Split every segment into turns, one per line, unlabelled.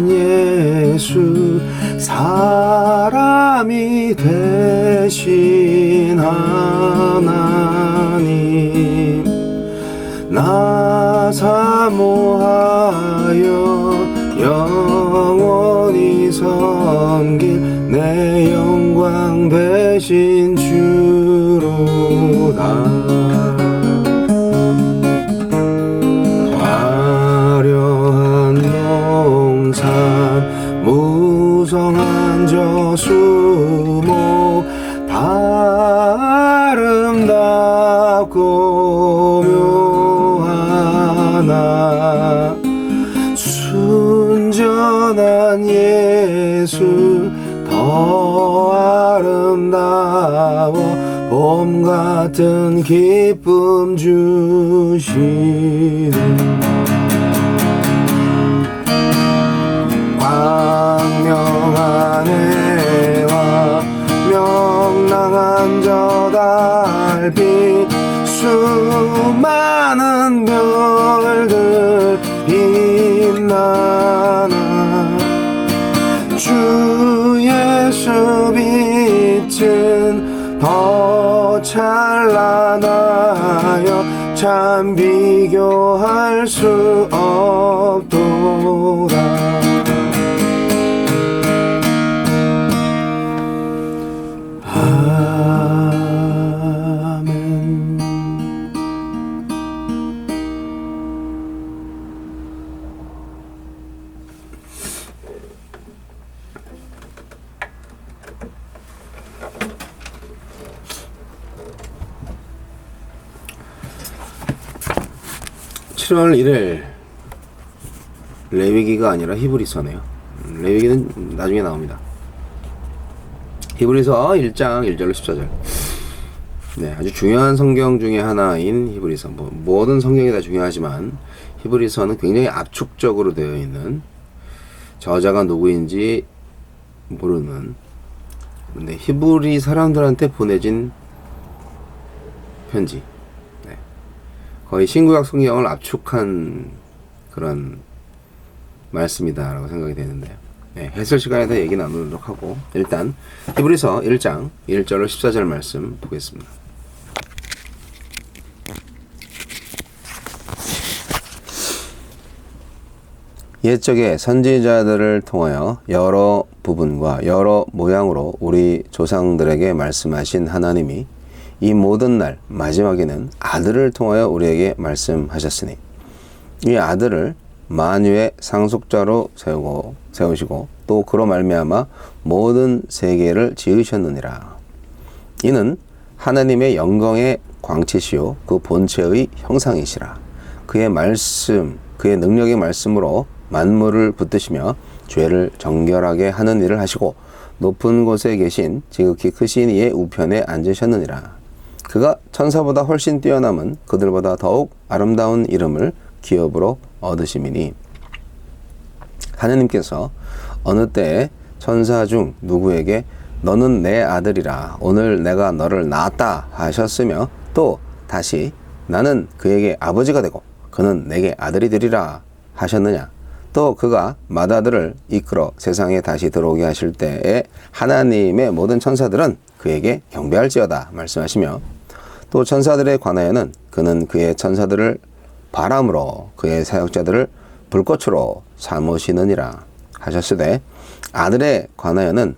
예수 사람이 되신 하나님 나 사모하여 영원히 섬길 내 영광 되신 주로다. 화려한 동산 무성한 저수목 다 아름답고 묘하나 순전한 예수 더 아름다워 봄 같은 기쁨 주시는 광명한 해와 명랑한 저 달빛 수많은 별들 빛나나 주 예수 빛은 더 찬란하여 참 비교할 수 없도다. 아멘. 7월 1일 레위기가 아니라 히브리서네요. 레위기는 나중에 나옵니다. 히브리서 1장 1절로 14절. 네, 아주 중요한 성경 중에 하나인 히브리서. 모든 성경이 다 중요하지만 히브리서는 굉장히 압축적으로 되어 있는, 저자가 누구인지 모르는, 근데 히브리 사람들한테 보내진 편지. 네. 거의 신구약 성경을 압축한 그런 말씀이다라고 생각이 되는데요. 네, 해설 시간에 더 얘기 나누도록 하고, 일단 히브리서 1장 1절로 14절 말씀 보겠습니다. 옛적에 선지자들을 통하여 여러 부분과 여러 모양으로 우리 조상들에게 말씀하신 하나님이 이 모든 날 마지막에는 아들을 통하여 우리에게 말씀하셨으니, 이 아들을 만유의 상속자로 세우시고 또 그로 말미암아 모든 세계를 지으셨느니라. 이는 하나님의 영광의 광채시요 그 본체의 형상이시라. 그의 말씀, 그의 능력의 말씀으로 만물을 붙드시며 죄를 정결하게 하는 일을 하시고 높은 곳에 계신 지극히 크신 이의 우편에 앉으셨느니라. 그가 천사보다 훨씬 뛰어남은 그들보다 더욱 아름다운 이름을 기업으로 얻으심이니, 하느님께서 어느 때에 천사 중 누구에게 너는 내 아들이라 오늘 내가 너를 낳았다 하셨으며, 또 다시 나는 그에게 아버지가 되고 그는 내게 아들이 되리라 하셨느냐. 또 그가 맏아들을 이끌어 세상에 다시 들어오게 하실 때에 하나님의 모든 천사들은 그에게 경배할지어다 말씀하시며, 또 천사들에 관하여는 그는 그의 천사들을 바람으로 그의 사역자들을 불꽃으로 삼으시느니라 하셨으되, 아들에 관하여는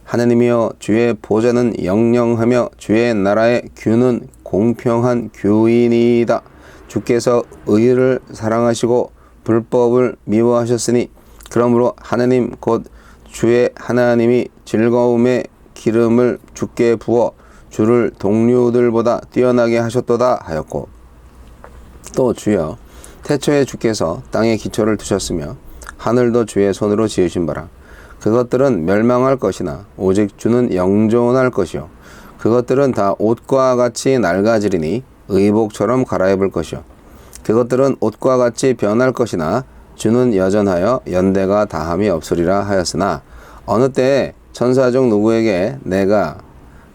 하나님이여 주의 보좌는 영영하며 주의 나라의 규는 공평한 규이니이다. 주께서 의를 사랑하시고 불법을 미워하셨으니, 그러므로 하나님 곧 주의 하나님이 즐거움의 기름을 주께 부어 주를 동류들보다 뛰어나게 하셨도다 하였고, 또 주여 태초에 주께서 땅에 기초를 두셨으며 하늘도 주의 손으로 지으신 바라. 그것들은 멸망할 것이나 오직 주는 영존할 것이요 그것들은 다 옷과 같이 낡아지리니 의복처럼 갈아입을 것이요 그것들은 옷과 같이 변할 것이나 주는 여전하여 연대가 다함이 없으리라 하였으나, 어느 때에 천사 중 누구에게 내가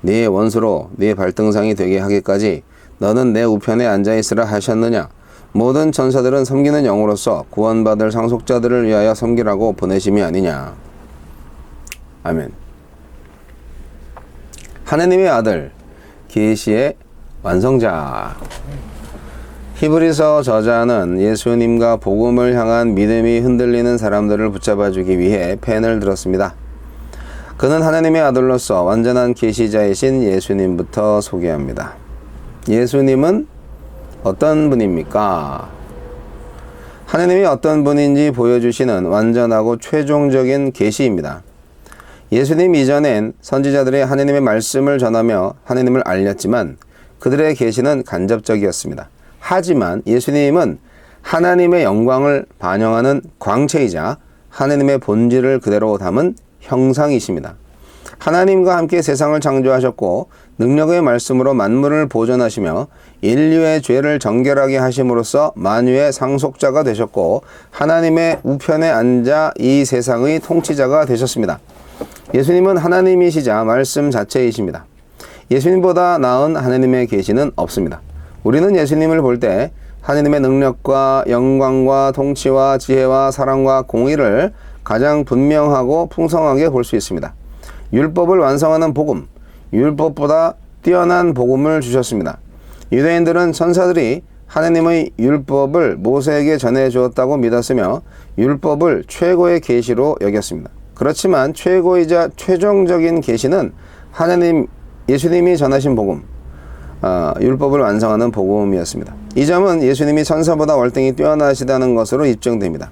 네 원수로 네 발등상이 되게 하기까지 너는 내 우편에 앉아있으라 하셨느냐. 모든 천사들은 섬기는 영으로서 구원받을 상속자들을 위하여 섬기라고 보내심이 아니냐. 아멘. 하느님의 아들, 계시의 완성자. 히브리서 저자는 예수님과 복음을 향한 믿음이 흔들리는 사람들을 붙잡아주기 위해 펜을 들었습니다. 그는 하나님의 아들로서 완전한 계시자이신 예수님부터 소개합니다. 예수님은 어떤 분입니까? 하나님이 어떤 분인지 보여주시는 완전하고 최종적인 계시입니다. 예수님 이전엔 선지자들이 하나님의 말씀을 전하며 하나님을 알렸지만 그들의 계시는 간접적이었습니다. 하지만 예수님은 하나님의 영광을 반영하는 광채이자 하나님의 본질을 그대로 담은 형상이십니다. 하나님과 함께 세상을 창조하셨고 능력의 말씀으로 만물을 보존하시며 인류의 죄를 정결하게 하심으로써 만유의 상속자가 되셨고 하나님의 우편에 앉아 이 세상의 통치자가 되셨습니다. 예수님은 하나님이시자 말씀 자체이십니다. 예수님보다 나은 하나님의 계시는 없습니다. 우리는 예수님을 볼 때 하나님의 능력과 영광과 통치와 지혜와 사랑과 공의를 가장 분명하고 풍성하게 볼 수 있습니다. 율법을 완성하는 복음, 율법보다 뛰어난 복음을 주셨습니다. 유대인들은 천사들이 하나님의 율법을 모세에게 전해 주었다고 믿었으며 율법을 최고의 계시로 여겼습니다. 그렇지만 최고이자 최종적인 계시는 하나님, 예수님이 전하신 복음, 율법을 완성하는 복음이었습니다. 이 점은 예수님이 천사보다 월등히 뛰어나시다는 것으로 입증됩니다.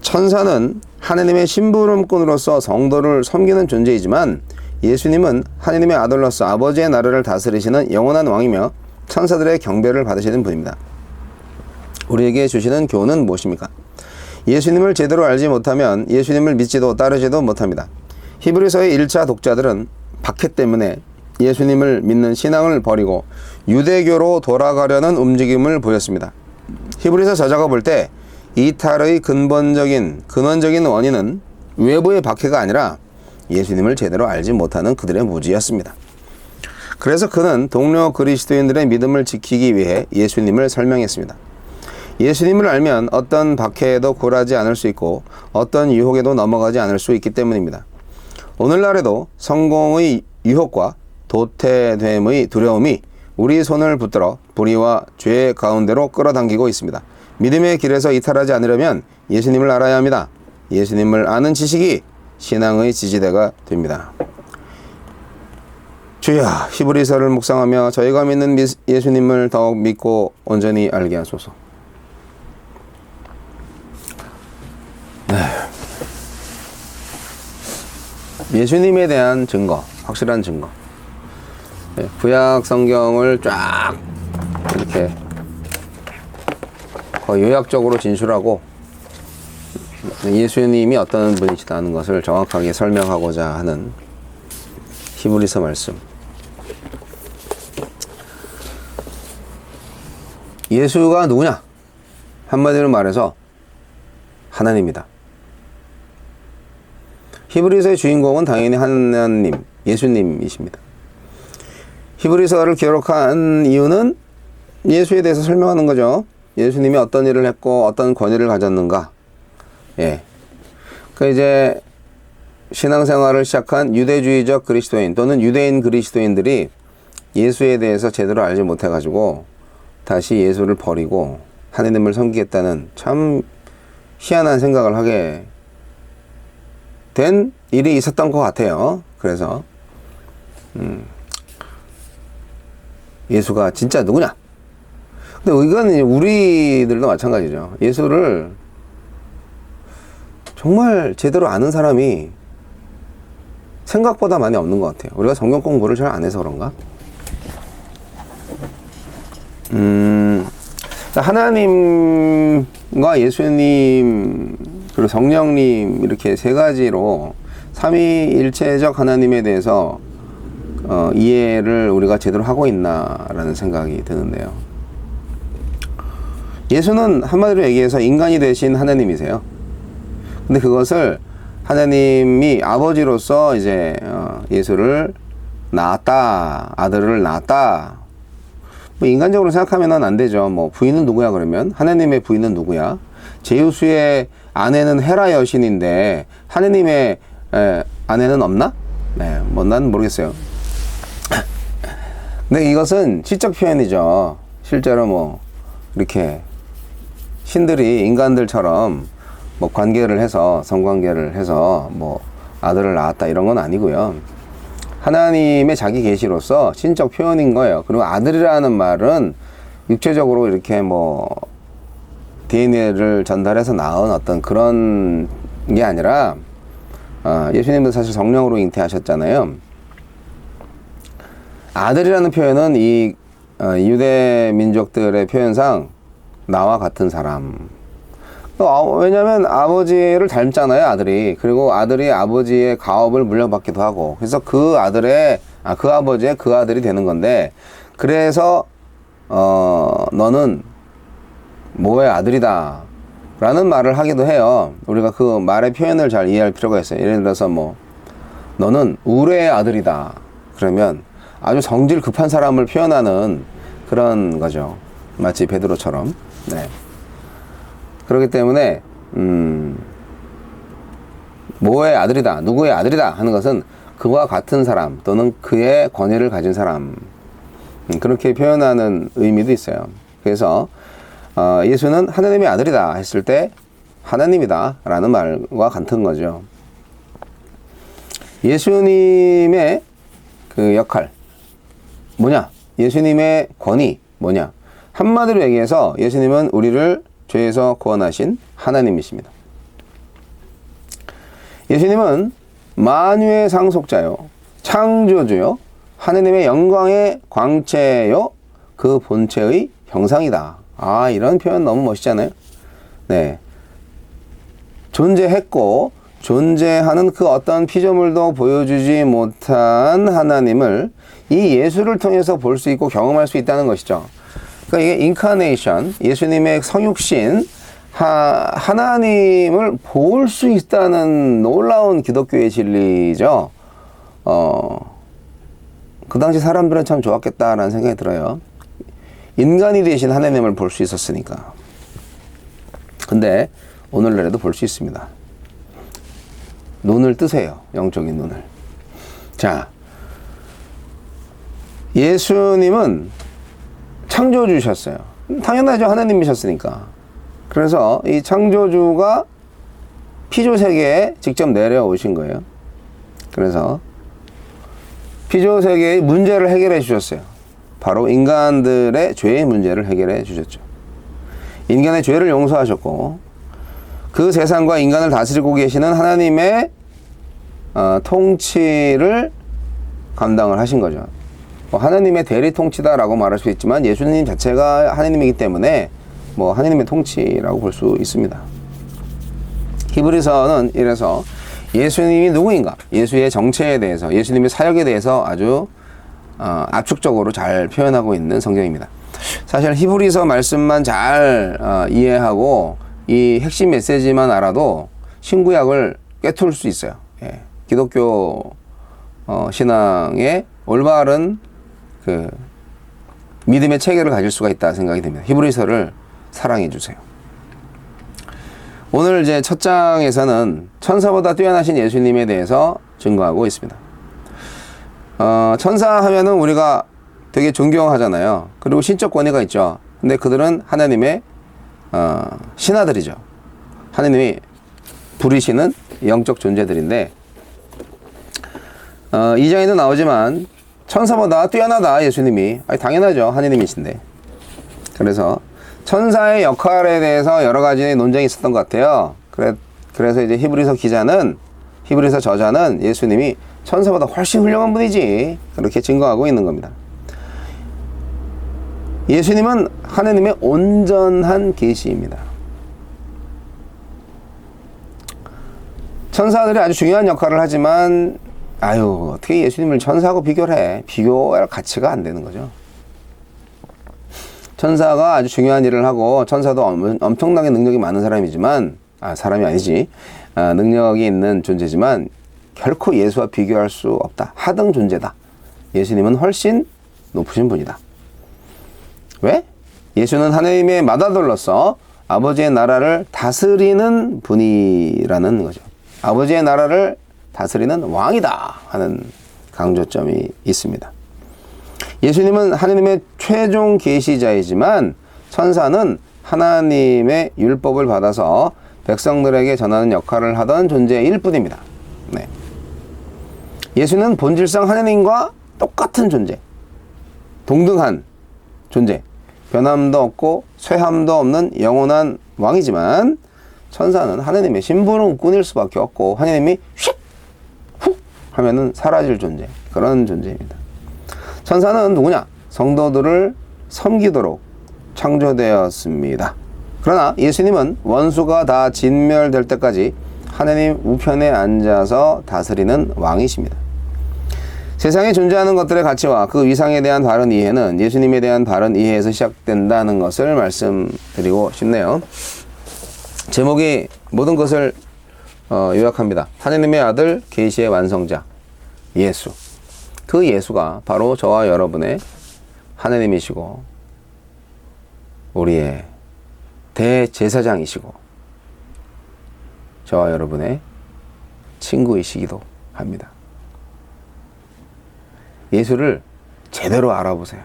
천사는 하나님의 심부름꾼으로서 성도를 섬기는 존재이지만 예수님은 하나님의 아들로서 아버지의 나라를 다스리시는 영원한 왕이며 천사들의 경배를 받으시는 분입니다. 우리에게 주시는 교훈은 무엇입니까? 예수님을 제대로 알지 못하면 예수님을 믿지도 따르지도 못합니다. 히브리서의 1차 독자들은 박해 때문에 예수님을 믿는 신앙을 버리고 유대교로 돌아가려는 움직임을 보였습니다. 히브리서 저자가 볼 때 이탈의 근원적인 원인은 외부의 박해가 아니라 예수님을 제대로 알지 못하는 그들의 무지였습니다. 그래서 그는 동료 그리스도인들의 믿음을 지키기 위해 예수님을 설명했습니다. 예수님을 알면 어떤 박해에도 굴하지 않을 수 있고 어떤 유혹에도 넘어가지 않을 수 있기 때문입니다. 오늘날에도 성공의 유혹과 도태됨의 두려움이 우리 손을 붙들어 불의와 죄 가운데로 끌어당기고 있습니다. 믿음의 길에서 이탈하지 않으려면 예수님을 알아야 합니다. 예수님을 아는 지식이 신앙의 지지대가 됩니다. 주여, 히브리서를 묵상하며 저희가 믿는 예수님을 더욱 믿고 온전히 알게 하소서. 네. 예수님에 대한 증거, 확실한 증거. 네, 구약 성경을 쫙 이렇게 거의 요약적으로 진술하고 예수님이 어떤 분이시다는 것을 정확하게 설명하고자 하는 히브리서 말씀. 예수가 누구냐? 한마디로 말해서 하나님이다. 히브리서의 주인공은 당연히 하나님, 예수님이십니다. 히브리서를 기록한 이유는 예수에 대해서 설명하는 거죠. 예수님이 어떤 일을 했고 어떤 권위를 가졌는가. 예. 그 이제 신앙생활을 시작한 유대주의적 그리스도인 또는 유대인 그리스도인들이 예수에 대해서 제대로 알지 못해가지고 다시 예수를 버리고 하나님을 섬기겠다는 참 희한한 생각을 하게 된 일이 있었던 것 같아요. 그래서 예수가 진짜 누구냐? 근데 이건 우리들도 마찬가지죠. 예수를 정말 제대로 아는 사람이 생각보다 많이 없는 것 같아요. 우리가 성경 공부를 잘 안 해서 그런가? 하나님과 예수님 그리고 성령님 이렇게 세 가지로 삼위일체적 하나님에 대해서 이해를 우리가 제대로 하고 있나라는 생각이 드는데요. 예수는 한마디로 얘기해서 인간이 되신 하나님이세요. 근데 그것을 하나님이 아버지로서 이제 예수를 낳았다, 아들을 낳았다. 뭐 인간적으로 생각하면은 안 되죠. 뭐 부인은 누구야 그러면? 하나님의 부인은 누구야? 제우스의 아내는 헤라 여신인데 하나님의 아내는 없나? 네, 뭐 난 모르겠어요. 근데 이것은 시적 표현이죠. 실제로 뭐 이렇게 신들이 인간들처럼 뭐 관계를 해서 성관계를 해서 뭐 아들을 낳았다 이런 건 아니고요. 하나님의 자기 계시로서 신적 표현인 거예요. 그리고 아들이라는 말은 육체적으로 이렇게 뭐 DNA를 전달해서 낳은 어떤 그런 게 아니라 예수님도 사실 성령으로 잉태하셨잖아요. 아들이라는 표현은 이 유대 민족들의 표현상 나와 같은 사람. 왜냐면 아버지를 닮잖아요, 아들이. 그리고 아들이 아버지의 가업을 물려받기도 하고. 그래서 그 아버지의 그 아들이 되는 건데, 그래서 너는 모의 아들이다 라는 말을 하기도 해요. 우리가 그 말의 표현을 잘 이해할 필요가 있어요. 예를 들어서 뭐 너는 우레의 아들이다 그러면 아주 성질 급한 사람을 표현하는 그런 거죠. 마치 베드로처럼. 네. 그렇기 때문에 모의 아들이다, 누구의 아들이다 하는 것은 그와 같은 사람 또는 그의 권위를 가진 사람, 그렇게 표현하는 의미도 있어요. 그래서 예수는 하나님의 아들이다 했을 때 하나님이다 라는 말과 같은 거죠. 예수님의 그 역할 뭐냐? 예수님의 권위 뭐냐? 한마디로 얘기해서 예수님은 우리를 죄에서 구원하신 하나님이십니다. 예수님은 만유의 상속자요, 창조주요, 하나님의 영광의 광채요, 그 본체의 형상이다. 이런 표현 너무 멋있잖아요. 네. 존재했고 존재하는 그 어떤 피조물도 보여주지 못한 하나님을 이 예수를 통해서 볼 수 있고 경험할 수 있다는 것이죠. 그러니까 이게 인카네이션, 예수님의 성육신, 하나님을 볼 수 있다는 놀라운 기독교의 진리죠. 그 당시 사람들은 참 좋았겠다라는 생각이 들어요. 인간이 되신 하나님을 볼 수 있었으니까. 근데 오늘날에도 볼 수 있습니다. 눈을 뜨세요. 영적인 눈을. 자, 예수님은 창조주셨어요. 당연하죠. 하나님이셨으니까. 그래서 이 창조주가 피조세계에 직접 내려오신 거예요. 그래서 피조세계의 문제를 해결해 주셨어요. 바로 인간들의 죄의 문제를 해결해 주셨죠. 인간의 죄를 용서하셨고 그 세상과 인간을 다스리고 계시는 하나님의 통치를 감당을 하신 거죠. 하나님의 대리 통치다라고 말할 수 있지만 예수님 자체가 하나님이기 때문에 뭐 하나님의 통치라고 볼 수 있습니다. 히브리서는 이래서 예수님이 누구인가, 예수의 정체에 대해서, 예수님의 사역에 대해서 아주 압축적으로 잘 표현하고 있는 성경입니다. 사실 히브리서 말씀만 잘 이해하고 이 핵심 메시지만 알아도 신구약을 꿰뚫을 수 있어요. 예. 기독교 신앙의 올바른 그 믿음의 체계를 가질 수가 있다 생각이 듭니다. 히브리서를 사랑해 주세요. 오늘 이제 첫 장에서는 천사보다 뛰어나신 예수님에 대해서 증거하고 있습니다. 천사 하면은 우리가 되게 존경하잖아요. 그리고 신적 권위가 있죠. 근데 그들은 하나님의 신하들이죠. 하나님이 부리시는 영적 존재들인데 2장에도 나오지만 천사보다 뛰어나다 예수님이. 당연하죠. 하나님이신데. 그래서 천사의 역할에 대해서 여러 가지 논쟁이 있었던 것 같아요. 그래서 이제 히브리서 저자는 예수님이 천사보다 훨씬 훌륭한 분이지 그렇게 증거하고 있는 겁니다. 예수님은 하나님의 온전한 계시입니다. 천사들이 아주 중요한 역할을 하지만 어떻게 예수님을 천사하고 비교를 해? 비교할 가치가 안 되는 거죠. 천사가 아주 중요한 일을 하고 천사도 엄청나게 능력이 많은 사람이지만 사람이 아니지, 능력이 있는 존재지만 결코 예수와 비교할 수 없다. 하등 존재다. 예수님은 훨씬 높으신 분이다. 왜? 예수는 하나님의 맏아들로서 아버지의 나라를 다스리는 분이라는 거죠. 아버지의 나라를 다스리는 왕이다 하는 강조점이 있습니다. 예수님은 하나님의 최종 계시자이지만 천사는 하나님의 율법을 받아서 백성들에게 전하는 역할을 하던 존재일 뿐입니다. 네. 예수는 본질상 하나님과 똑같은 존재, 동등한 존재, 변함도 없고 쇠함도 없는 영원한 왕이지만 천사는 하나님의 심부름꾼일 수밖에 없고 하나님이 휙! 훅! 하면은 사라질 존재, 그런 존재입니다. 천사는 누구냐? 성도들을 섬기도록 창조되었습니다. 그러나 예수님은 원수가 다 진멸될 때까지 하나님 우편에 앉아서 다스리는 왕이십니다. 세상에 존재하는 것들의 가치와 그 위상에 대한 바른 이해는 예수님에 대한 바른 이해에서 시작된다는 것을 말씀드리고 싶네요. 제목이 모든 것을 요약합니다. 하나님의 아들 계시의 완성자 예수. 그 예수가 바로 저와 여러분의 하나님이시고 우리의 대제사장이시고 저와 여러분의 친구이시기도 합니다. 예수를 제대로 알아보세요.